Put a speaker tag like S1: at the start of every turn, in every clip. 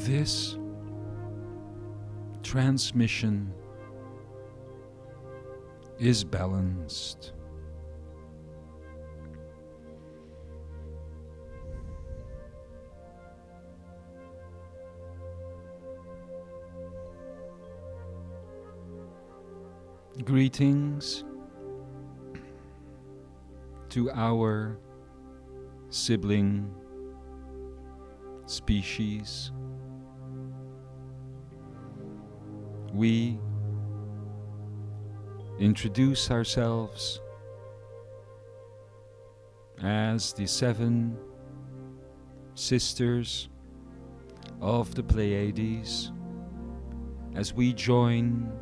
S1: This transmission is balanced. Greetings to our sibling species. We introduce ourselves as the 7 sisters of the Pleiades, as we join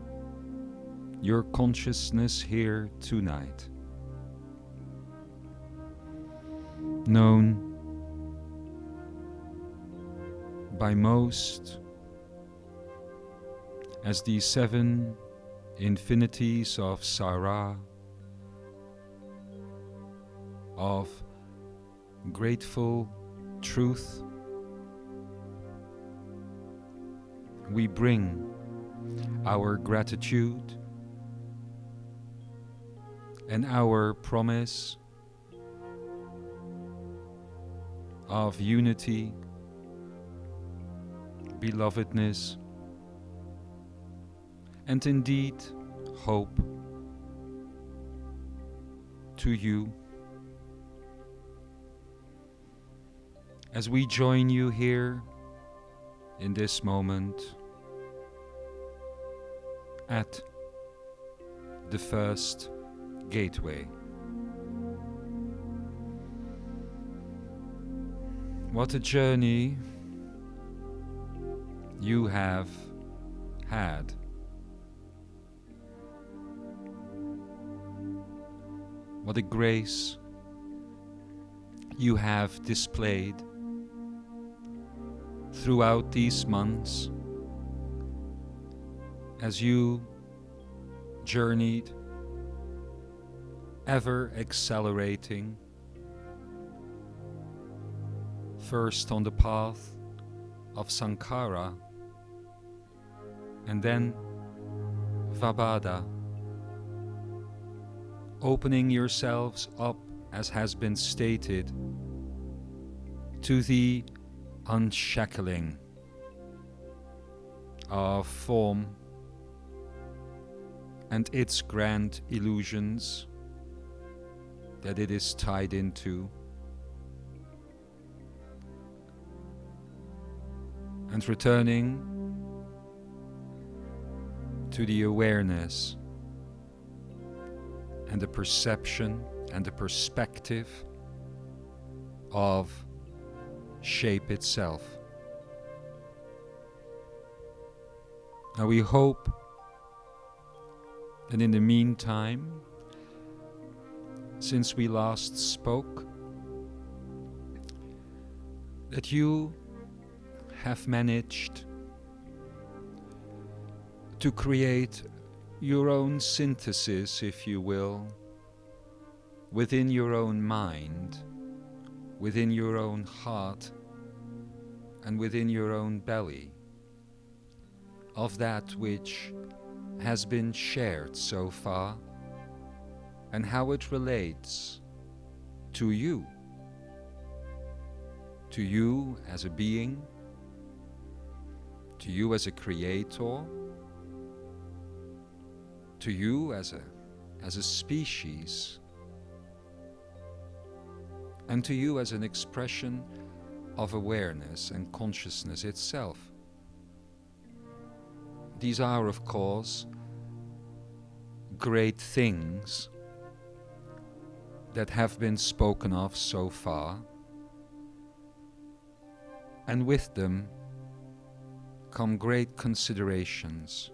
S1: your consciousness here tonight. Known by most as the 7 infinities of Sarah, of grateful truth, we bring our gratitude and our promise of unity, belovedness, and indeed hope to you as we join you here in this moment at the first gateway. What a journey you have had. What a grace you have displayed throughout these months as you journeyed, ever accelerating, first on the path of Sankara and then Vabhada, opening yourselves up, as has been stated, to the unshackling of form and its grand illusions that it is tied into, and returning to the awareness and the perception and the perspective of shape itself. Now we hope that in the meantime, since we last spoke, that you have managed to create your own synthesis, if you will, within your own mind, within your own heart, and within your own belly, of that which has been shared so far, and how it relates to you as a being, to you as a creator, to you as a species, and to you as an expression of awareness and consciousness itself. These are, of course, great things that have been spoken of so far, and with them come great considerations.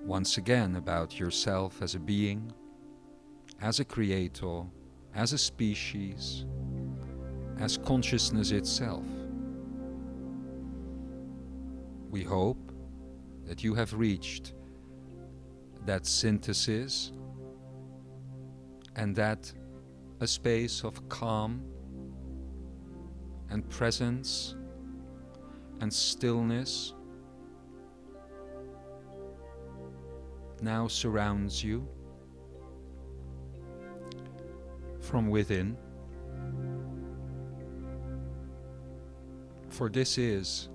S1: Once again, about yourself as a being, as a creator, as a species, as consciousness itself. We hope that you have reached that synthesis and that a space of calm and presence and stillness now surrounds you from within. For this is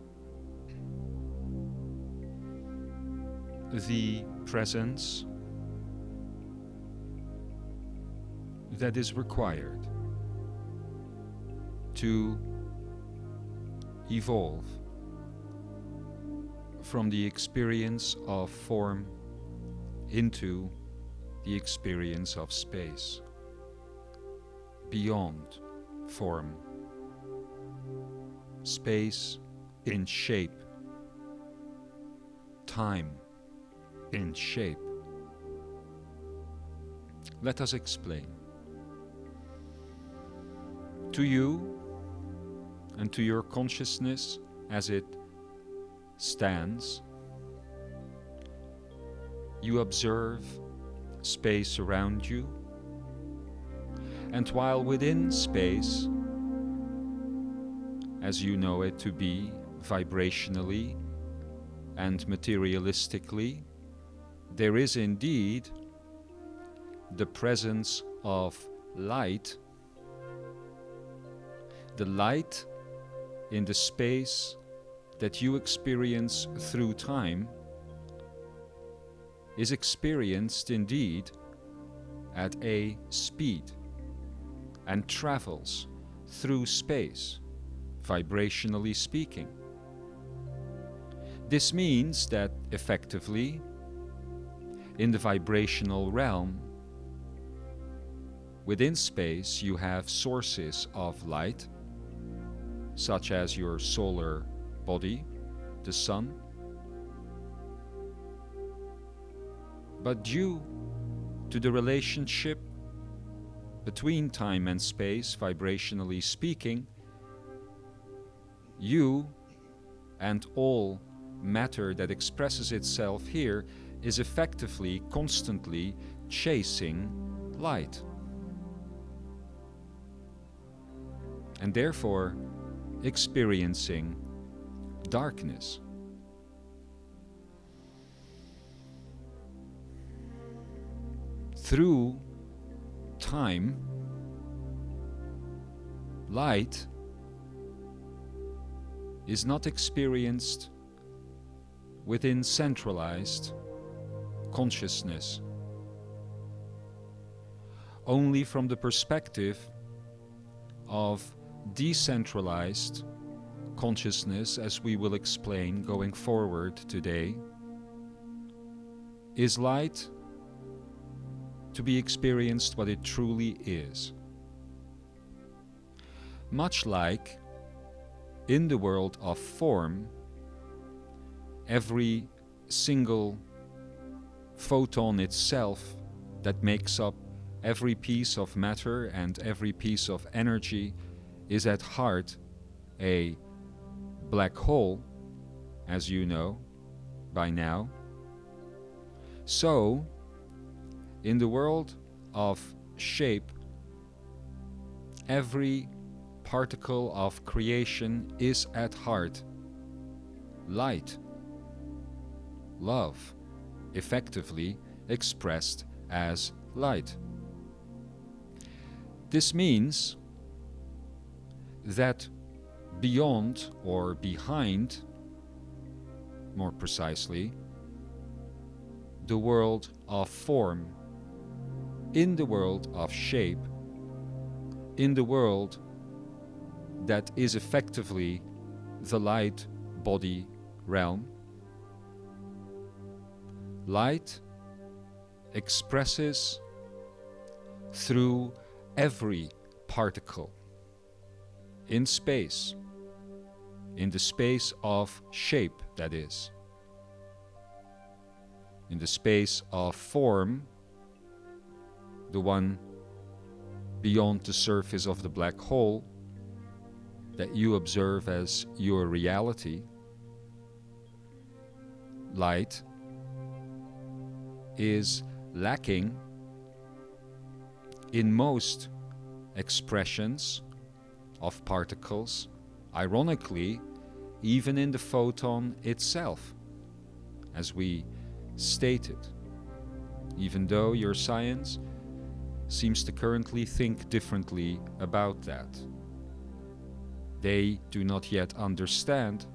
S1: the presence that is required to evolve from the experience of form into the experience of space, beyond form, space in shape, time in shape. Let us explain. To you and to your consciousness as it stands, you observe space around you, and while within space, as you know it to be vibrationally and materialistically, there is indeed the presence of light. The light in the space that you experience through time is experienced indeed at a speed and travels through space, vibrationally speaking. This means that effectively, in the vibrational realm, within space you have sources of light, such as your solar body, the sun. But due to the relationship between time and space, vibrationally speaking, you and all matter that expresses itself here is effectively constantly chasing light. And therefore experiencing darkness. Through time, light is not experienced within centralized consciousness, only from the perspective of decentralized consciousness, as we will explain going forward today, is light to be experienced what it truly is. Much like in the world of form, every single photon itself that makes up every piece of matter and every piece of energy is at heart a black hole, as you know by now. So, in the world of shape, every particle of creation is at heart light, love, effectively expressed as light. This means that beyond or behind, more precisely, the world of form, in the world of shape, in the world that is effectively the light body realm, light expresses through every particle in space, in the space of shape, that is, in the space of form, the one beyond the surface of the black hole that you observe as your reality. Light is lacking in most expressions of particles. Ironically, even in the photon itself, as we stated, even though your science seems to currently think differently about that. They do not yet understand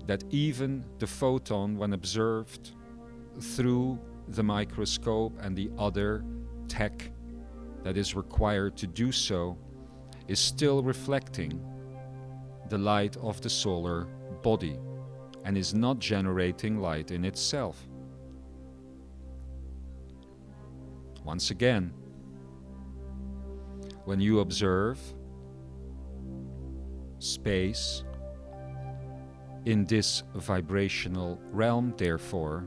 S1: that even the photon, when observed through the microscope and the other tech that is required to do so, is still reflecting the light of the solar body and is not generating light in itself. Once again, when you observe space in this vibrational realm, therefore,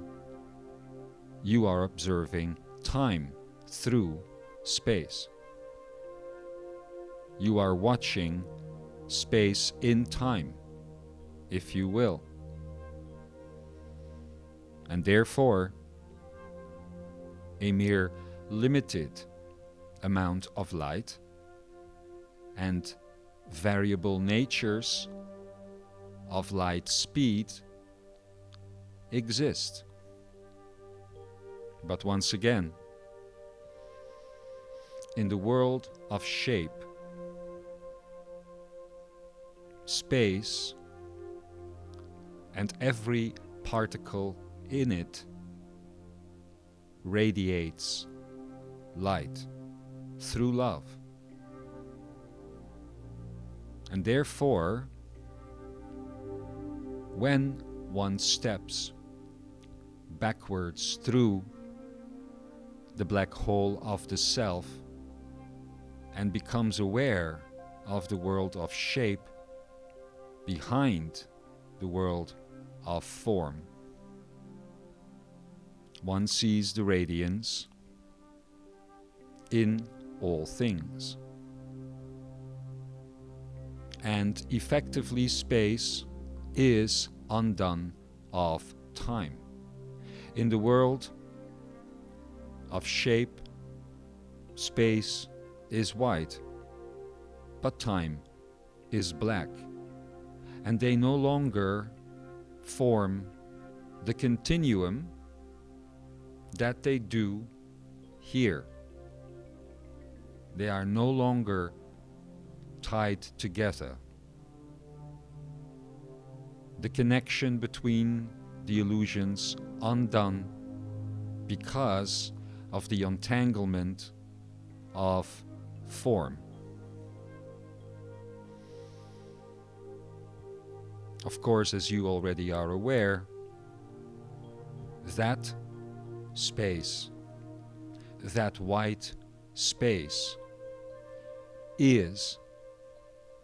S1: you are observing time through space. You are watching space in time, if you will. And therefore, a mere limited amount of light and variable natures of light speed exist. But once again, in the world of shape, space, and every particle in it radiates light through love. And therefore, when one steps backwards through the black hole of the self and becomes aware of the world of shape behind the world of form, one sees the radiance in all things. And effectively, space is undone of time. In the world of shape, space is white, but time is black. And they no longer form the continuum that they do here. They are no longer tied together. The connection between the illusions undone because of the entanglement of form. Of course, as you already are aware, that space, that white space, is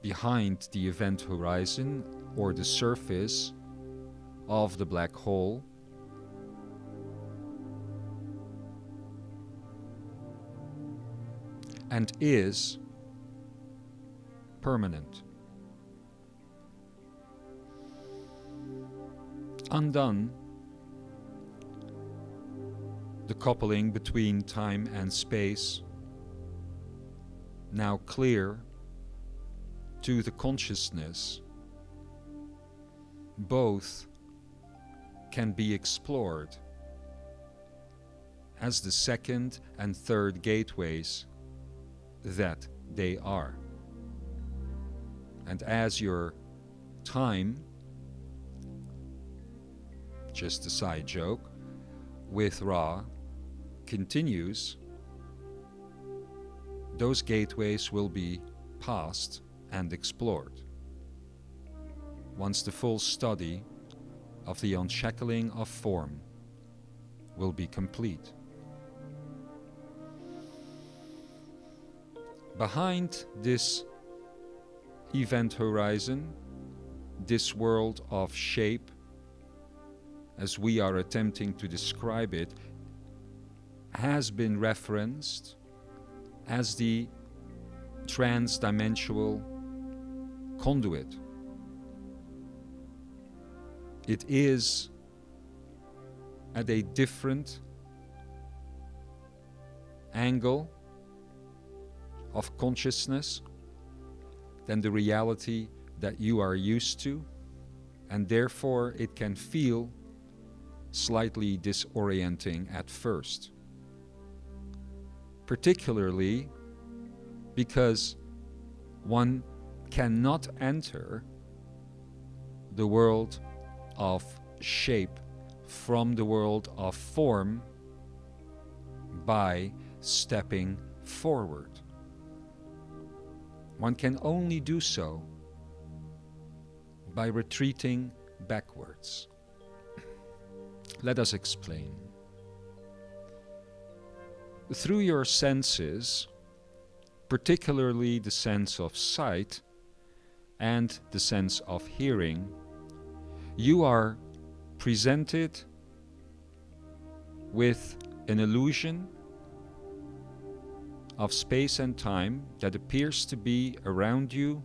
S1: behind the event horizon or the surface of the black hole, and is permanent. Undone the coupling between time and space, now clear to the consciousness, both can be explored as the second and third gateways that they are. And as your time, just a side joke, with Ra continues, those gateways will be passed and explored once the full study of the unshackling of form will be complete. Behind this event horizon, this world of shape, as we are attempting to describe it, has been referenced as the transdimensional conduit. It is at a different angle of consciousness than the reality that you are used to and therefore it can feel slightly disorienting at first. Particularly because one cannot enter the world of shape from the world of form by stepping forward. One can only do so by retreating backwards. Let us explain. Through your senses, particularly the sense of sight and the sense of hearing, you are presented with an illusion of space and time that appears to be around you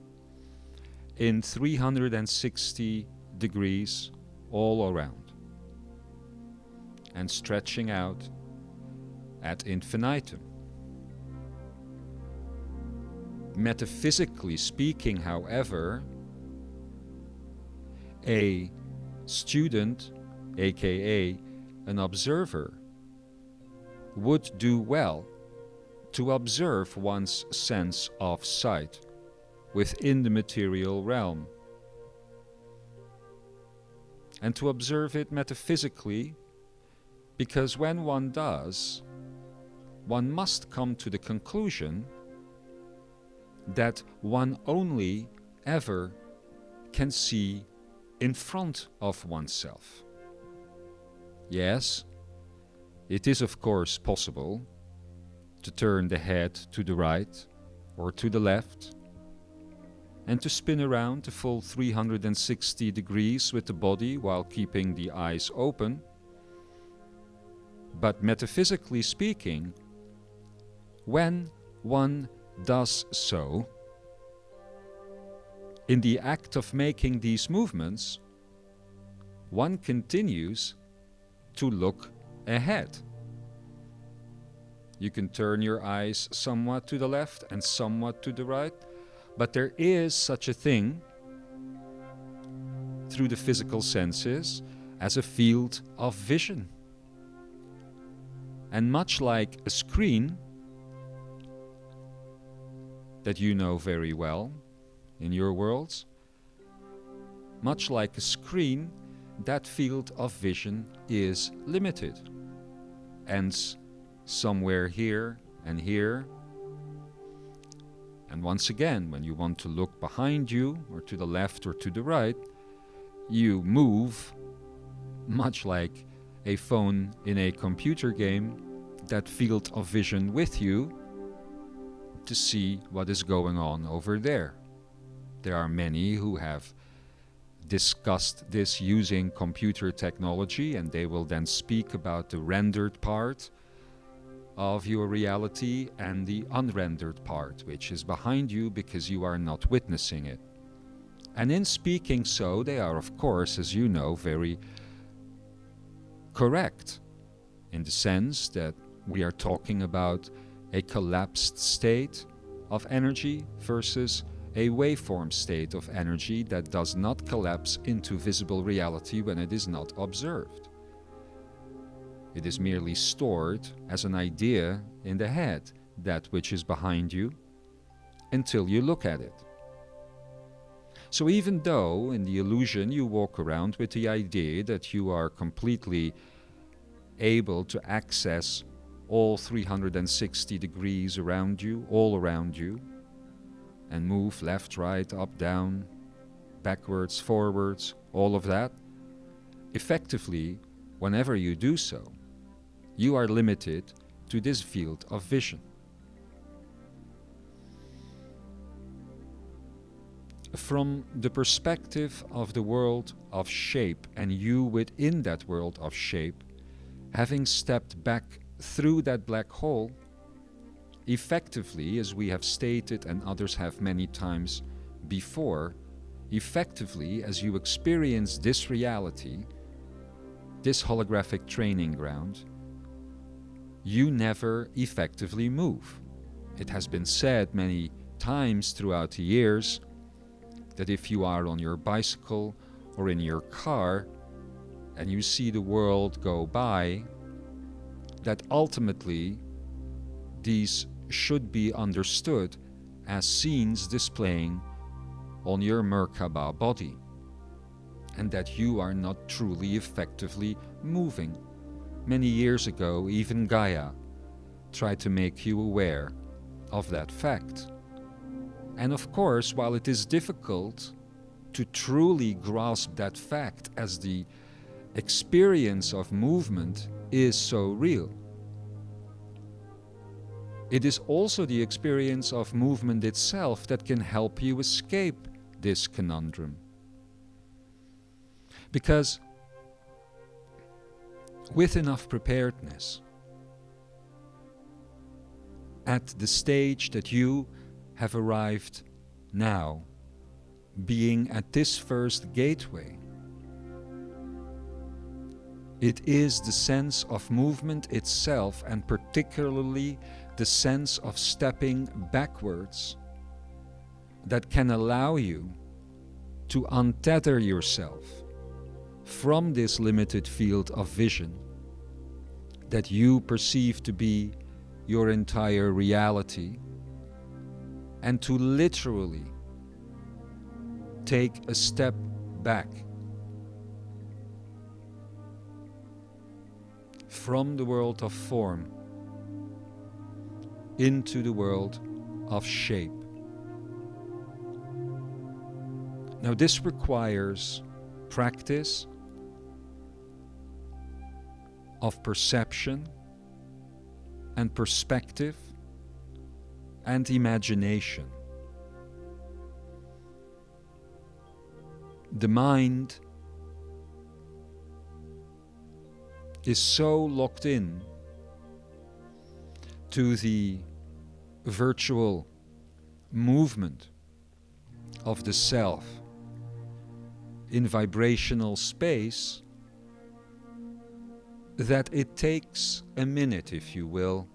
S1: in 360 degrees all around and stretching out ad infinitum. Metaphysically speaking, however, a student, aka an observer, would do well to observe one's sense of sight within the material realm, and to observe it metaphysically, because when one does, one must come to the conclusion that one only ever can see in front of oneself. Yes, it is of course possible to turn the head to the right or to the left and to spin around the full 360 degrees with the body while keeping the eyes open. But metaphysically speaking, when one does so, in the act of making these movements, one continues to look ahead. You can turn your eyes somewhat to the left and somewhat to the right, but there is such a thing through the physical senses as a field of vision. And much like a screen that you know very well in your worlds, much like a screen, that field of vision is limited. And somewhere here and here. And once again, when you want to look behind you or to the left or to the right, you move, much like a phone in a computer game, that field of vision with you to see what is going on over there. There are many who have discussed this using computer technology, and they will then speak about the rendered part of your reality and the unrendered part, which is behind you because you are not witnessing it. And in speaking so, they are, of course, as you know, very correct, in the sense that we are talking about a collapsed state of energy versus a waveform state of energy that does not collapse into visible reality when it is not observed. It is merely stored as an idea in the head, that which is behind you, until you look at it. So even though in the illusion you walk around with the idea that you are completely able to access all 360 degrees around you, all around you, and move left, right, up, down, backwards, forwards, all of that, effectively, whenever you do so, you are limited to this field of vision. From the perspective of the world of shape, and you within that world of shape, having stepped back through that black hole, effectively, as we have stated and others have many times before, effectively, as you experience this reality, this holographic training ground, you never effectively move. It has been said many times throughout the years that if you are on your bicycle or in your car and you see the world go by, that ultimately these should be understood as scenes displaying on your Merkaba body, and that you are not truly effectively moving. Many years ago, even Gaia tried to make you aware of that fact. And of course, while it is difficult to truly grasp that fact, as the experience of movement is so real, it is also the experience of movement itself that can help you escape this conundrum. Because with enough preparedness, at the stage that you have arrived now, being at this first gateway, it is the sense of movement itself, and particularly the sense of stepping backwards, that can allow you to untether yourself from this limited field of vision that you perceive to be your entire reality, and to literally take a step back from the world of form into the world of shape. Now, this requires practice of perception and perspective and imagination. The mind is so locked in to the virtual movement of the self in vibrational space that it takes a minute, if you will,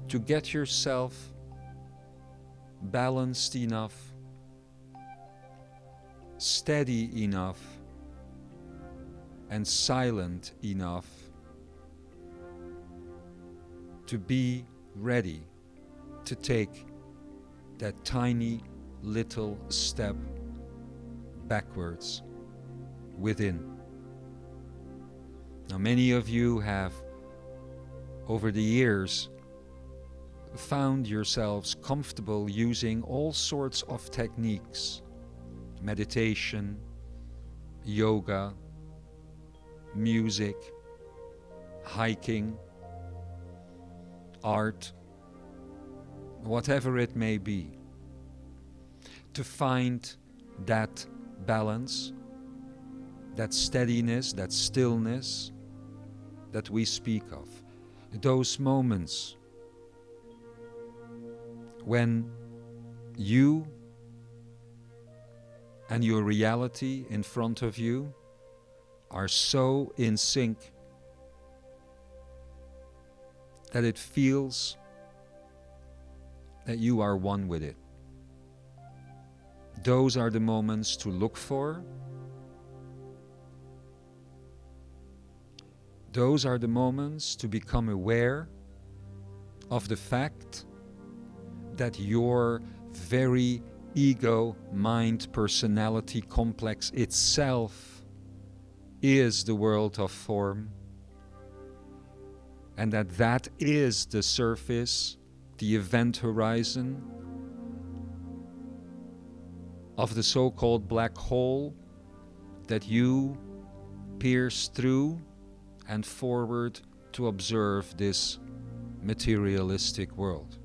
S1: to get yourself balanced enough, steady enough, and silent enough to be ready to take that tiny little step backwards within. Now, many of you have, over the years, found yourselves comfortable using all sorts of techniques: meditation, yoga, music, hiking, art, whatever it may be, to find that balance, that steadiness, that stillness that we speak of. Those moments when you and your reality in front of you are so in sync that it feels that you are one with it. Those are the moments to look for. Those are the moments to become aware of the fact that your very ego, mind, personality complex itself is the world of form, and that that is the surface, the event horizon of the so-called black hole that you pierce through and forward to observe this materialistic world.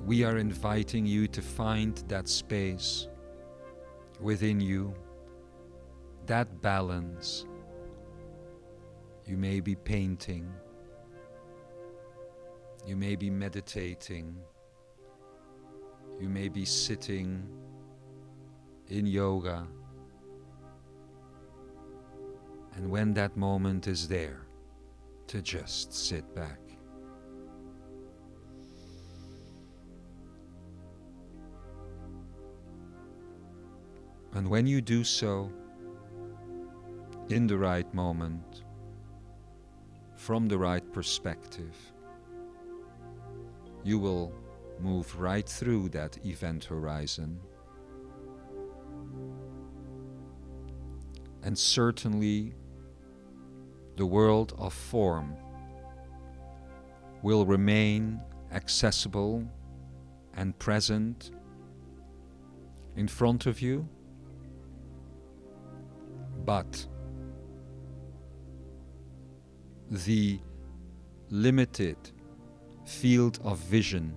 S1: We are inviting you to find that space within you, that balance. You may be painting, you may be meditating, you may be sitting in yoga. And when that moment is there, to just sit back. And when you do so, in the right moment, from the right perspective, you will move right through that event horizon. And certainly the world of form will remain accessible and present in front of you, but the limited field of vision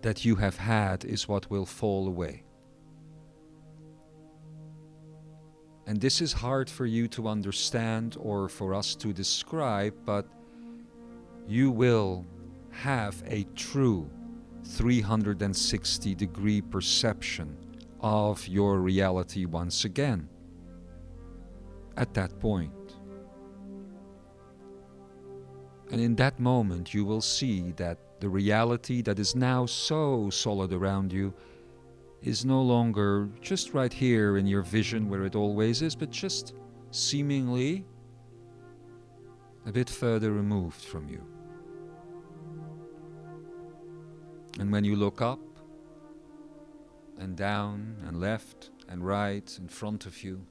S1: that you have had is what will fall away. And this is hard for you to understand or for us to describe, but you will have a true 360-degree perception of your reality once again at that point. And in that moment you will see that the reality that is now so solid around you is no longer just right here in your vision where it always is, but just seemingly a bit further removed from you. And when you look up and down and left and right in front of you,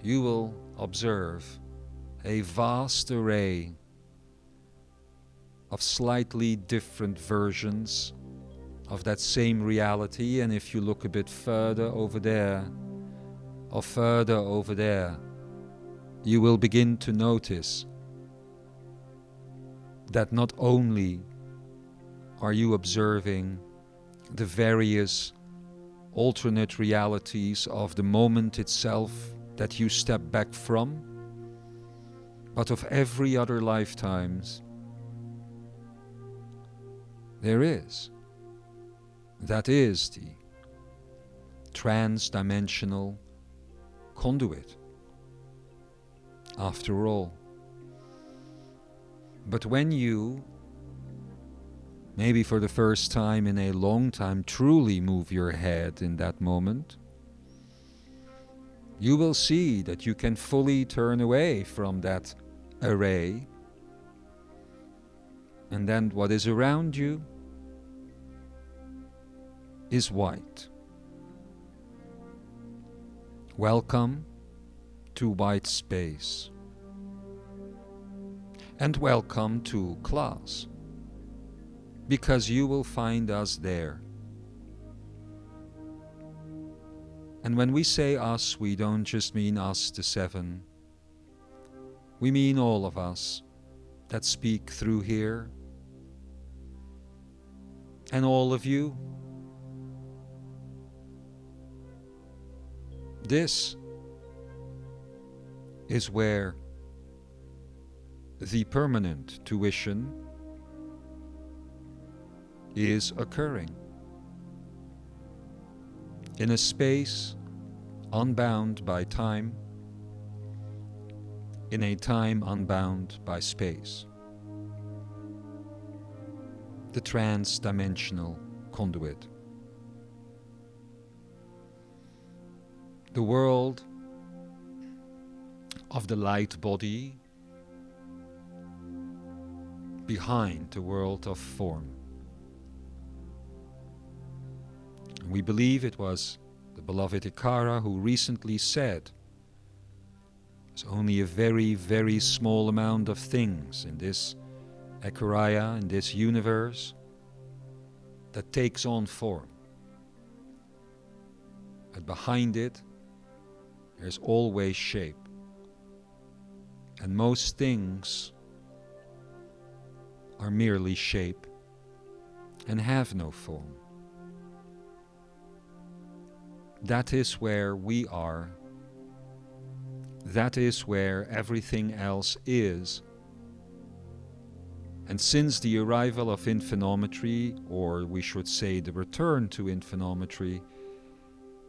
S1: you will observe a vast array of slightly different versions of that same reality. And if you look a bit further over there or further over there, you will begin to notice that not only are you observing the various alternate realities of the moment itself that you step back from, but of every other lifetimes there is. That is the transdimensional conduit, after all. But when you, maybe for the first time in a long time, truly move your head in that moment, you will see that you can fully turn away from that array, and then what is around you is white. Welcome to white space. And welcome to class, because you will find us there. And when we say us, we don't just mean us, the seven. We mean all of us that speak through here, and all of you. This is where the permanent tuition is occurring, in a space unbound by time, in a time unbound by space. The transdimensional conduit. The world of the light body behind the world of form. We believe it was the beloved Ikara who recently said, there's only a very, very small amount of things in this Ekaraya, in this universe, that takes on form. But behind it, there's always shape. And most things are merely shape and have no form. That is where we are. That is where everything else is. And since the arrival of infinometry, or we should say the return to infinometry,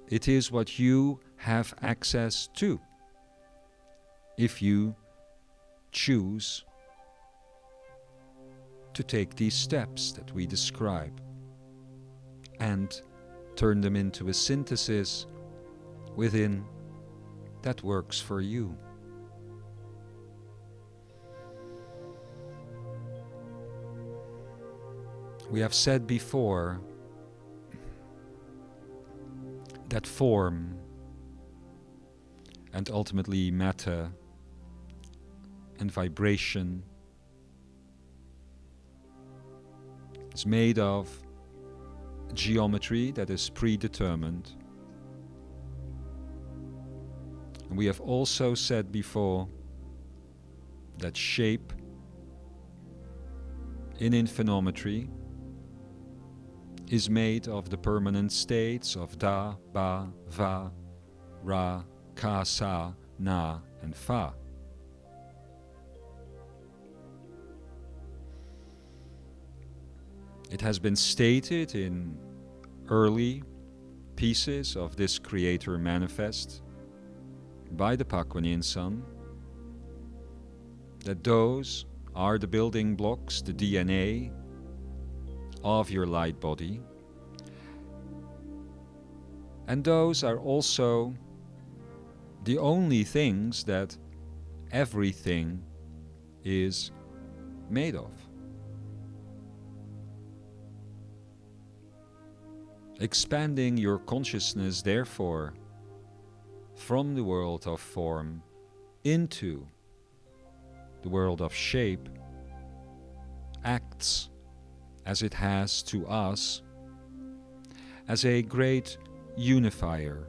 S1: it is what you have access to, if you choose to take these steps that we describe and turn them into a synthesis within that works for you. We have said before that form and ultimately matter and vibration is made of geometry that is predetermined. And we have also said before that shape in infinometry is made of the permanent states of Da, Ba, Va, Ra, Ka, Sa, Na, and Fa. It has been stated in early pieces of this Creator Manifest by the Pakuan Sun that those are the building blocks, the DNA of your light body. And those are also the only things that everything is made of. Expanding your consciousness, therefore, from the world of form into the world of shape acts as it has to us as a great unifier.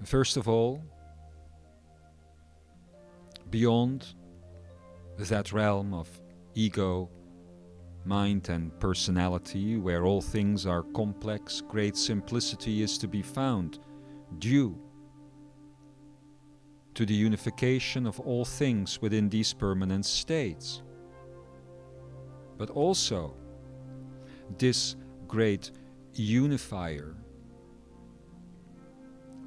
S1: First of all, beyond that realm of ego, mind and personality, where all things are complex, great simplicity is to be found, due to the unification of all things within these permanent states. But also, this great unifier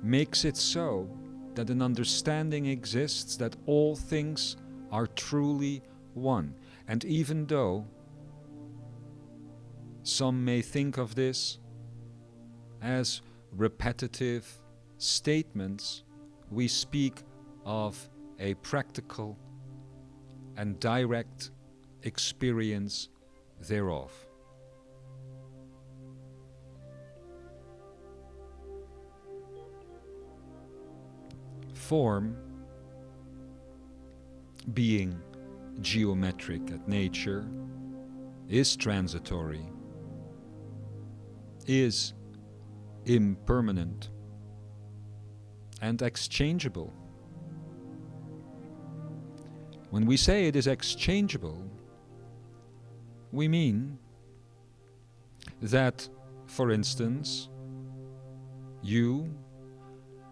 S1: makes it so that an understanding exists that all things are truly one. And even though some may think of this as repetitive statements, we speak of a practical and direct experience thereof. Form, being geometric at nature, is transitory, is impermanent, and exchangeable. When we say it is exchangeable, we mean that, for instance, you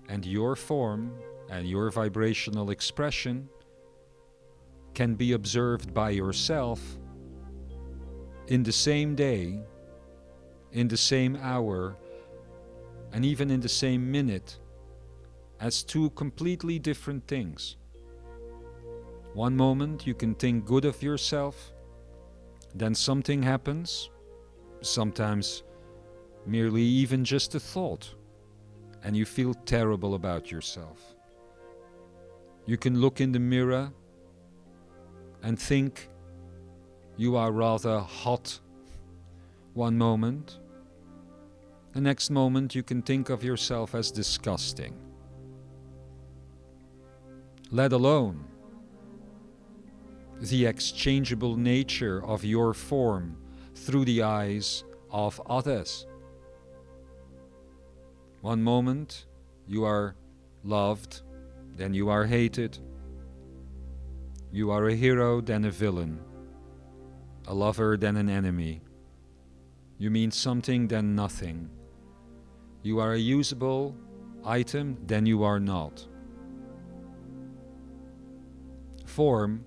S1: and your form and your vibrational expression can be observed by yourself in the same day, in the same hour, and even in the same minute as two completely different things. One moment you can think good of yourself, then something happens, sometimes merely even just a thought, and you feel terrible about yourself. You can look in the mirror and think you are rather hot one moment. The next moment you can think of yourself as disgusting. Let alone the exchangeable nature of your form through the eyes of others. One moment you are loved, then you are hated. You are a hero, then a villain. A lover, then an enemy. You mean something, then nothing. You are a usable item, then you are not. Form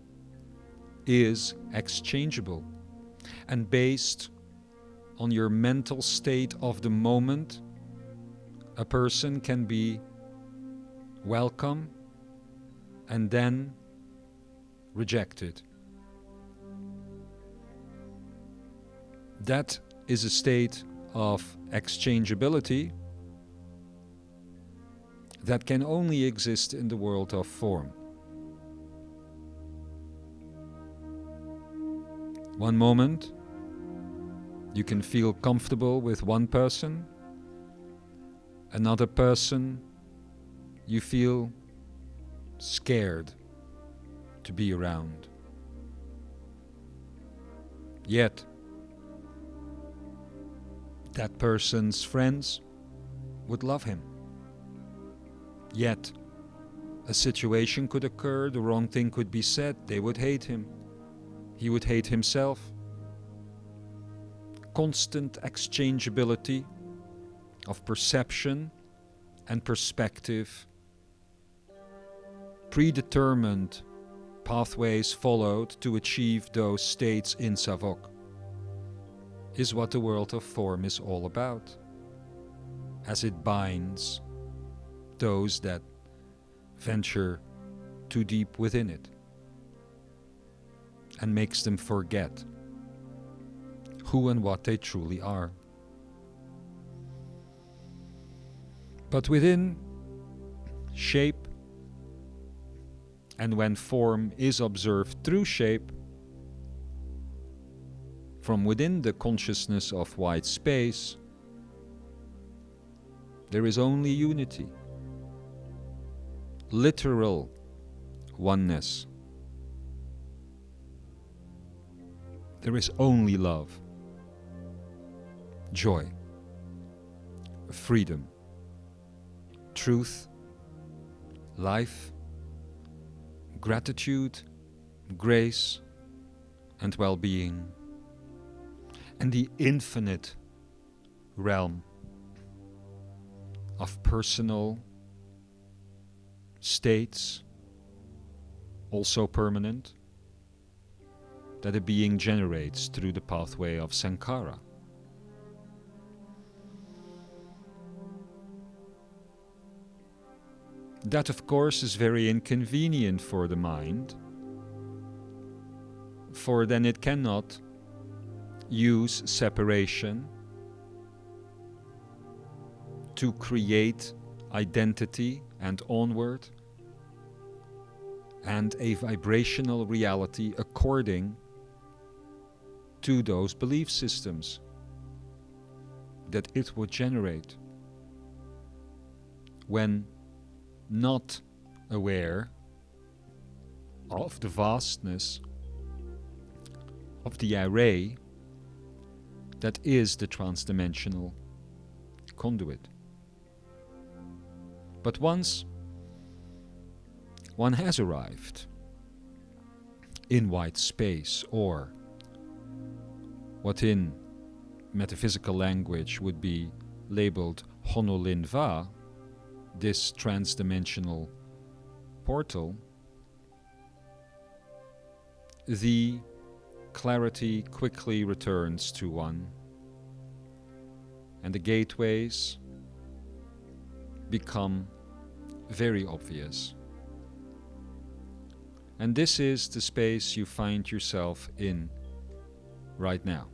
S1: is exchangeable, and based on your mental state of the moment, a person can be welcome and then rejected. That is a state of exchangeability that can only exist in the world of form. One moment, you can feel comfortable with one person. Another person, you feel scared to be around. Yet, that person's friends would love him. Yet, a situation could occur, the wrong thing could be said, they would hate him. He would hate himself. Constant exchangeability of perception and perspective, predetermined pathways followed to achieve those states in Savok, is what the world of form is all about, as it binds those that venture too deep within it and makes them forget who and what they truly are. But within shape, and when form is observed through shape, from within the consciousness of white space, there is only unity, literal oneness. There is only love, joy, freedom, truth, life, gratitude, grace, and well-being, and the infinite realm of personal states, also permanent, that a being generates through the pathway of Sankara. That, of course, is very inconvenient for the mind, for then it cannot use separation to create identity and onward and a vibrational reality according to those belief systems that it would generate when not aware of the vastness of the array that is the transdimensional conduit. But once one has arrived in white space, or what in metaphysical language would be labeled Honolinva, this transdimensional portal, the clarity quickly returns to one, and the gateways become very obvious. And this is the space you find yourself in right now.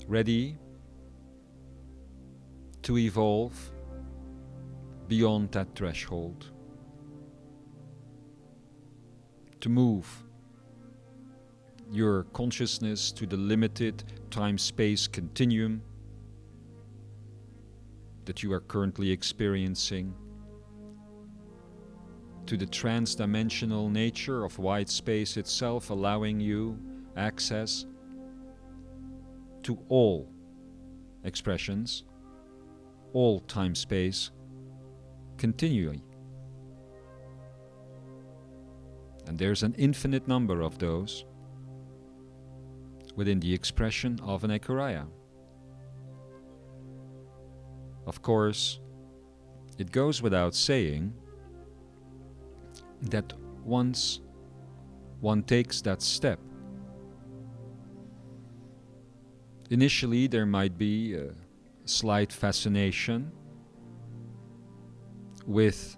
S1: Ready to evolve beyond that threshold, to move your consciousness to the limited time-space continuum that you are currently experiencing, to the transdimensional nature of white space itself, allowing you access to all expressions, all time-space continually. And there's an infinite number of those within the expression of an Ekaraya. Of course, it goes without saying that once one takes that step, initially there might be a slight fascination with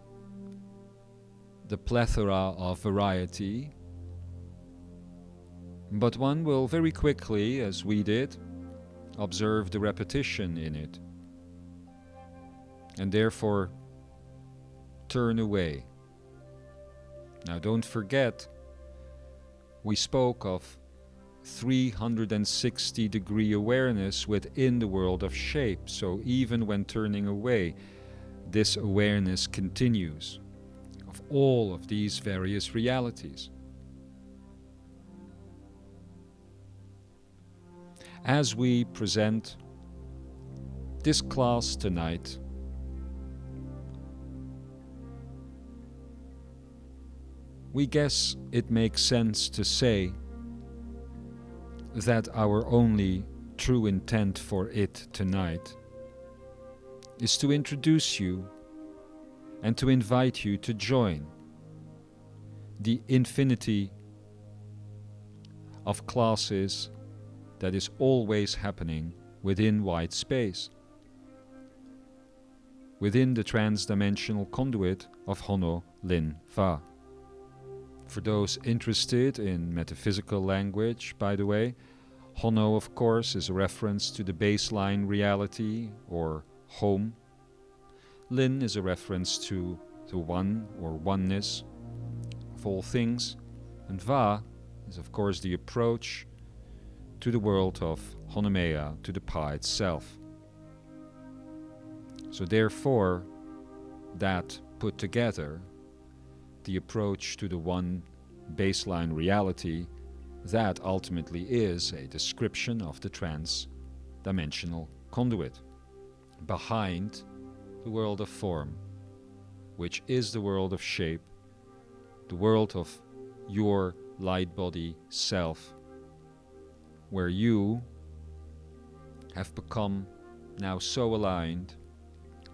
S1: the plethora of variety But one will very quickly, as we did, observe the repetition in it, and therefore turn away. Now don't forget, we spoke of 360-degree awareness within the world of shape, so even when turning away, this awareness continues of all of these various realities. As we present this class tonight, we guess it makes sense to say that our only true intent for it tonight is to introduce you and to invite you to join the infinity of classes that is always happening within white space, within the transdimensional conduit of Hono Lin Va. For those interested in metaphysical language, by the way, Hono, of course, is a reference to the baseline reality or home. Lin is a reference to the one or oneness of all things. And Va is, of course, the approach to the world of Honomeia, to the Pa itself. So therefore, that put together, the approach to the one baseline reality, that ultimately is a description of the trans-dimensional conduit behind the world of form, which is the world of shape, the world of your light body self, where you have become now so aligned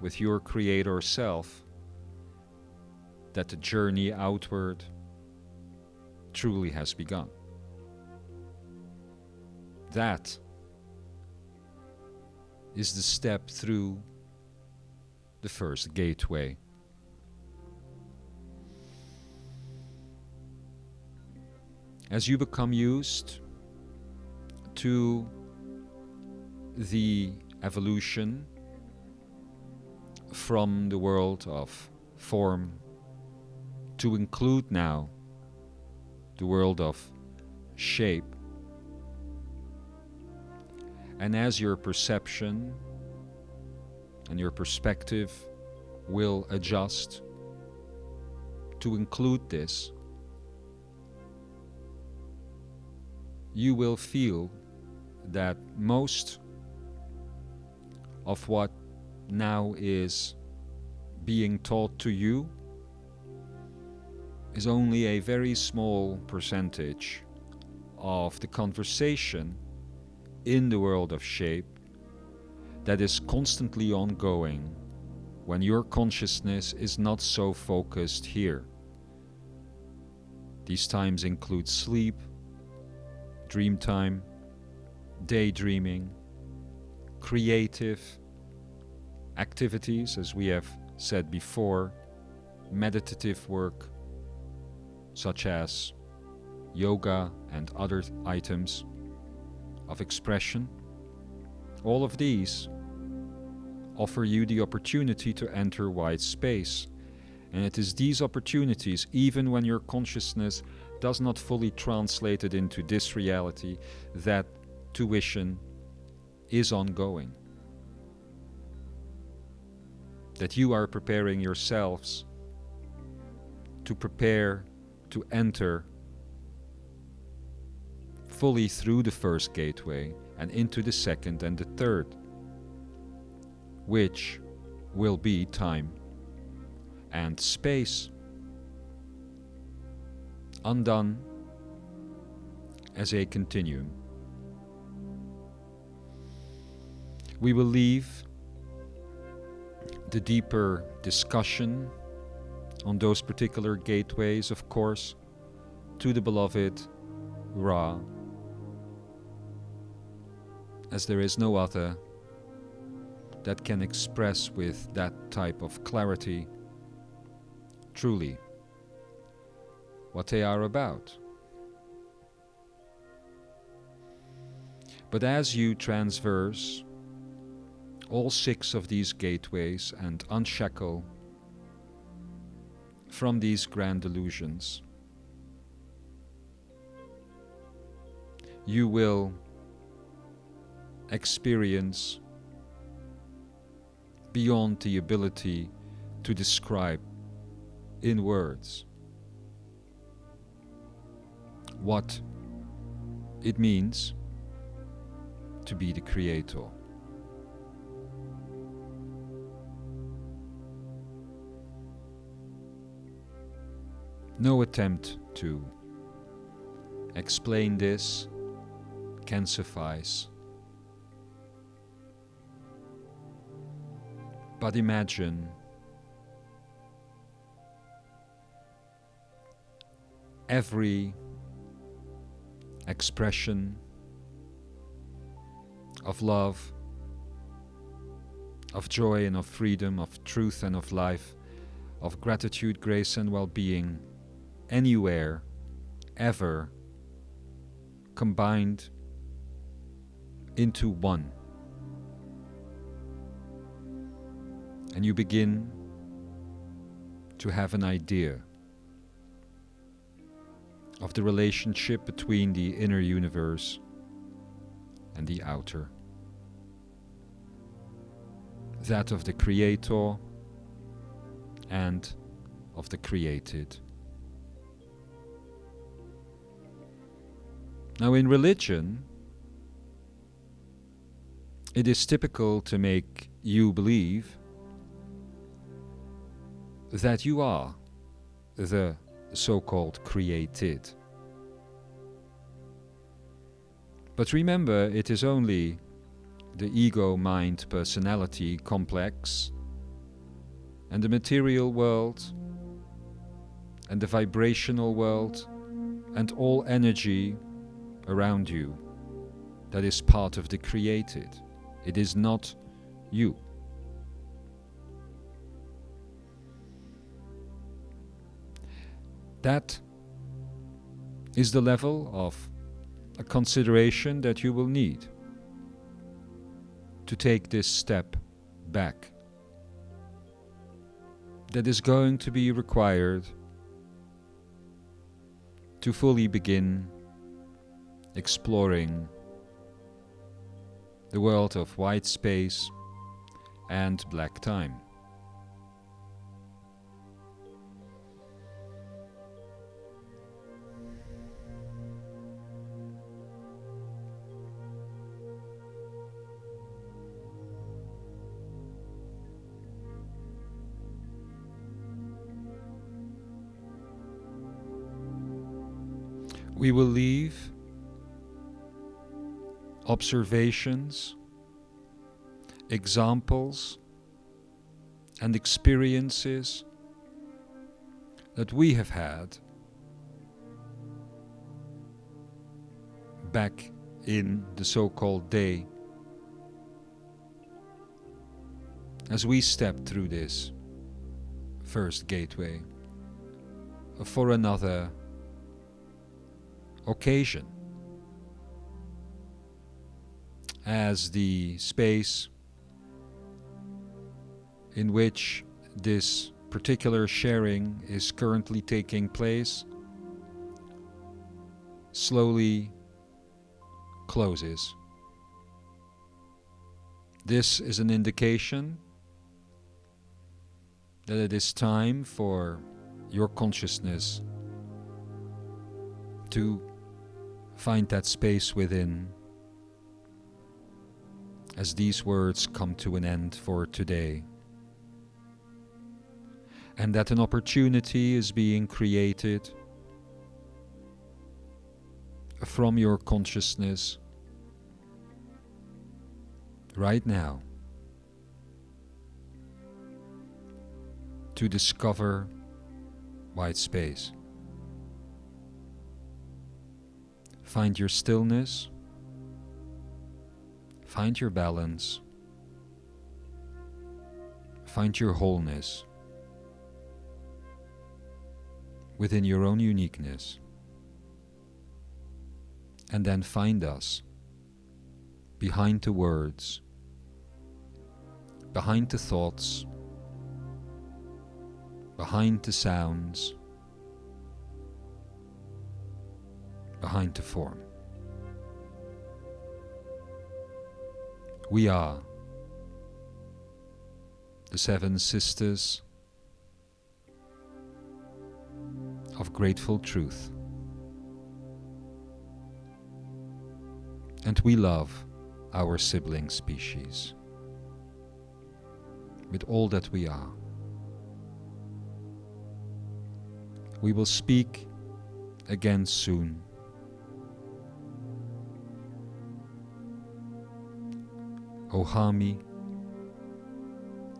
S1: with your creator self that the journey outward truly has begun. That is the step through the first gateway. As you become used to the evolution from the world of form to include now the world of shape, and as your perception and your perspective will adjust to include this, you will feel that most of what now is being taught to you is only a very small percentage of the conversation in the world of shape that is constantly ongoing when your consciousness is not so focused here. These times include sleep, dream time, daydreaming, creative activities, as we have said before, meditative work, such as yoga and other items of expression. All of these offer you the opportunity to enter white space. And it is these opportunities, even when your consciousness does not fully translate it into this reality, that tuition is ongoing. That you are preparing yourselves to prepare to enter fully through the first gateway and into the second and the third, which will be time and space, undone as a continuum. We will leave the deeper discussion on those particular gateways, of course, to the beloved Ra, as there is no other that can express with that type of clarity truly what they are about. But as you transverse all 6 of these gateways and unshackle from these grand illusions, you will experience beyond the ability to describe in words what it means to be the creator. No attempt to explain this can suffice. But imagine every expression of love, of joy and of freedom, of truth and of life, of gratitude, grace and well-being, anywhere, ever, combined into one. And you begin to have an idea of the relationship between the inner universe and the outer. That of the creator and of the created. Now, in religion, it is typical to make you believe that you are the so-called created. But remember, it is only the ego-mind-personality complex and the material world and the vibrational world and all energy around you that is part of the created. It is not you. That is the level of a consideration that you will need to take this step back. That is going to be required to fully begin exploring the world of white space and black time. We will leave observations, examples, and experiences that we have had back in the so-called day as we step through this first gateway for another occasion, as the space in which this particular sharing is currently taking place slowly closes. This is an indication that it is time for your consciousness to find that space within as these words come to an end for today, and that an opportunity is being created from your consciousness right now to discover white space. Find your stillness, find your balance, find your wholeness within your own uniqueness, and then find us behind the words, behind the thoughts, behind the sounds, behind the form. We are the seven sisters of grateful truth, and we love our sibling species with all that we are. We will speak again soon. Ohami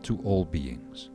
S1: to all beings.